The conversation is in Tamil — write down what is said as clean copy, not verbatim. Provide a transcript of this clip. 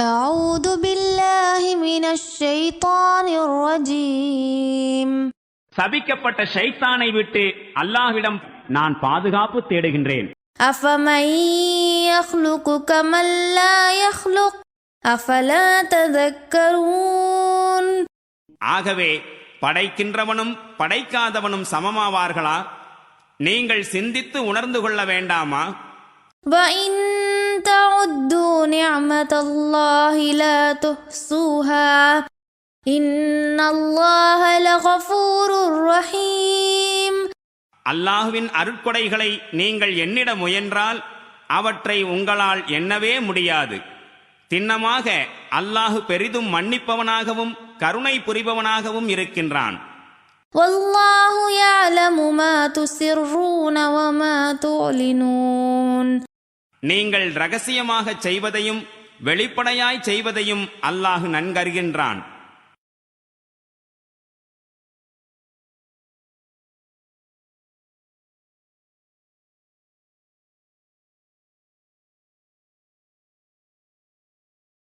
أعوذ بالله من الشيطان الرجيم. சபிக்கப்பட்ட ஷைத்தானை விட்டு அல்லாஹ்விடம் நான் பாதுகாப்பு தேடுகின்றேன். أفمن يخلق كمن لا يخلق أفلا تذكرون. ஆகவே படைக்கின்றவனும் படைக்காதவனும் சமமாவார்களா? நீங்கள் சிந்தித்து உணர்ந்து கொள்ள வேண்டாமா? وإن تعدوا نعمة الله لا تحصوها إن الله لغفور رحيم. அல்லாஹ்வின் அருட்கொடைகளை நீங்கள் எண்ணிட முயன்றால் அவற்றை உங்களால் எண்ணவே முடியாது. திண்ணமாக அல்லாஹ் பெரிதும் மன்னிப்பவனாகவும் கருணை புரிபவனாகவும் இருக்கின்றான். والله يعلم ما تسرون وما تعلنون. நீங்கள் இரகசியமாக செய்வதையும் வெளிப்படையாய் செய்வதையும் அல்லாஹ் நன்கறிகின்றான்.